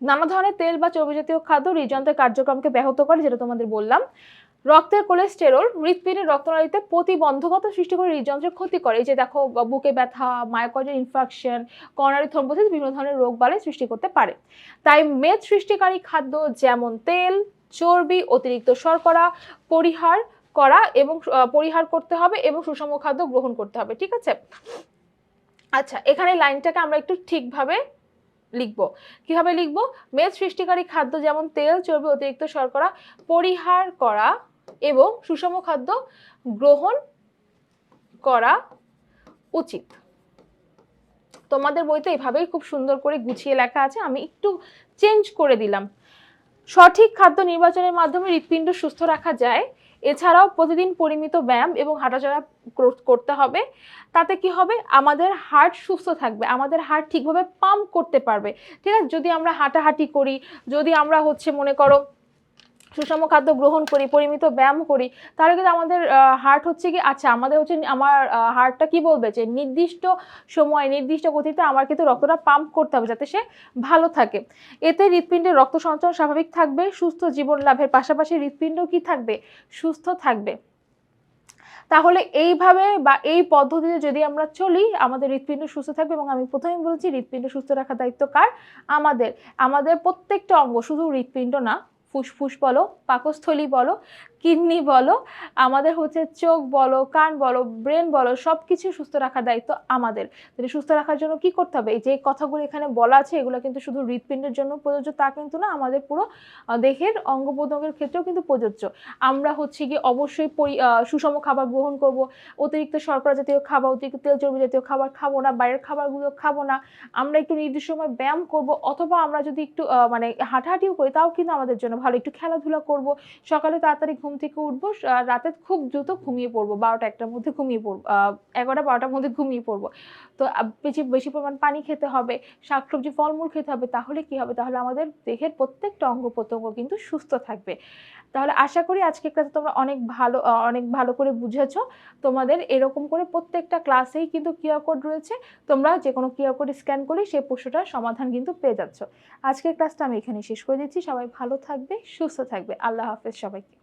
নানা ধরনের তেল বা চর্বি জাতীয় খাদ্য হৃদযন্ত্রের কার্যক্রমকে ব্যাহত করে, যেটা তোমাদের বললাম। রক্তের কোলেস্টেরল হৃৎপিণ্ডের রক্তনালীতে প্রতিবন্ধকতা সৃষ্টি করে হৃদযন্ত্রের ক্ষতি করে। এই যে দেখো, বুকে ব্যথা, মায়োকার্ডিয়াল ইনফার্কশন, করোনারি থ্রম্বোসিস বিভিন্ন ধরনের রোগবালাই সৃষ্টি করতে পারে। তাই মেদ সৃষ্টিকারী খাদ্য যেমন তেল, চর্বি, অতিরিক্ত শর্করা পরিহার করতে হবে এবং সুষম খাদ্য গ্রহণ করতে হবে। ঠিক আছে? আচ্ছা, এখানে লাইনটাকে আমরা একটু ঠিকভাবে লিখবো। কিভাবে লিখবো? মেদ সৃষ্টিকারী খাদ্য যেমন তেল, চর্বি, অতিরিক্ত শর্করা পরিহার করা এবং সুষম খাদ্য গ্রহণ করা উচিত। তোমাদের বইতে এভাবেই খুব সুন্দর করে গুছিয়ে লেখা আছে, আমি একটু চেঞ্জ করে দিলাম। সঠিক খাদ্য নির্বাচনের মাধ্যমে হৃৎপিণ্ড সুস্থ রাখা যায়। এছাড়াও প্রতিদিন পরিমিত ব্যায়াম এবং হাঁটাচলা করতে হবে। তাতে কি হবে? আমাদের হার্ট সুস্থ থাকবে, আমাদের হার্ট ঠিকভাবে পাম্প করতে পারবে। ঠিক আছে? যদি আমরা হাঁটাহাঁটি করি, যদি আমরা মনে করো সুষম খাদ্য গ্রহণ করি, পরিমিত ব্যায়াম করি, তাহলে কিন্তু আমাদের হার্ট আমার হার্টটা কি বলবে যে নির্দিষ্ট সময় নির্দিষ্ট গতিতে আমার কিন্তু রক্তটা পাম্প করতে হবে যাতে সে ভালো থাকে। এতে হৃৎপিণ্ডের রক্ত সঞ্চালন স্বাভাবিক থাকবে, সুস্থ জীবন লাভের পাশাপাশি হৃৎপিণ্ড কি থাকবে? সুস্থ থাকবে। তাহলে এইভাবে বা এই পদ্ধতিতে যদি আমরা চলি, আমাদের হৃৎপিণ্ড সুস্থ থাকবে। এবং আমি প্রথমেই বলেছি, হৃৎপিণ্ড সুস্থ রাখার দায়িত্ব কার? আমাদের প্রত্যেকটা অঙ্গ, শুধু হৃৎপিণ্ড না, ফুসফুস বলো, পাকস্থলী বলো, কিডনি বলো, আমাদের চোখ বলো, কান বলো, ব্রেন বলো, সবকিছু সুস্থ রাখার দায়িত্ব আমাদের। সুস্থ রাখার জন্য কি করতে হবে? এই যে কথাগুলো এখানে বলা আছে, এগুলো কিন্তু শুধু হৃৎপিণ্ডের জন্য প্রযোজ্য তা কিন্তু না, আমাদের পুরো দেহের অঙ্গ প্রত্যঙ্গের ক্ষেত্রেও কিন্তু প্রযোজ্য। আমরা অবশ্যই সুষম খাবার গ্রহণ করব, অতিরিক্ত শর্করা জাতীয় খাবার, অতিরিক্ত তেল চর্বি জাতীয় খাবার খাবো না, বাইরের খাবারগুলো খাবো না। আমরা একটু নির্দিষ্ট সময় ব্যায়াম করব, অথবা আমরা যদি একটু হাঁটাহাঁটিও করি, তাও কিন্তু আমাদের জন্য ভালো। একটু খেলাধুলা করব, সকালে তাড়াতাড়ি ঘুম থেকে উঠবো, রাতে খুব দ্রুত ঘুমিয়ে পড়বো, 12টা-1টার মধ্যে ঘুমিয়ে পড়বো, 11টা-12টার মধ্যে ঘুমিয়ে পড়বো। তো বেশি পরিমাণ পানি খেতে হবে, শাকসবজি ফলমূল খেতে হবে। তাহলে কি হবে? তাহলে আমাদের দেহের প্রত্যেকটা অঙ্গ প্রত্যঙ্গ কিন্তু সুস্থ থাকবে। তাহলে আশা করি আজকের ক্লাসে তোমরা অনেক ভালো করে বুঝেছো। তোমাদের এরকম করে প্রত্যেকটা ক্লাসেই কিন্তু কিউআর কোড রয়েছে, তোমরা যে কোনো কিউআর কোড স্ক্যান করে সেই প্রশ্নটার সমাধান কিন্তু পেয়ে যাচ্ছ। আজকের ক্লাসটা আমি এখানে শেষ করে দিচ্ছি। সবাই ভালো থাকবে, সুস্থ থাকবে। আল্লাহ হাফেজ সবাইকে।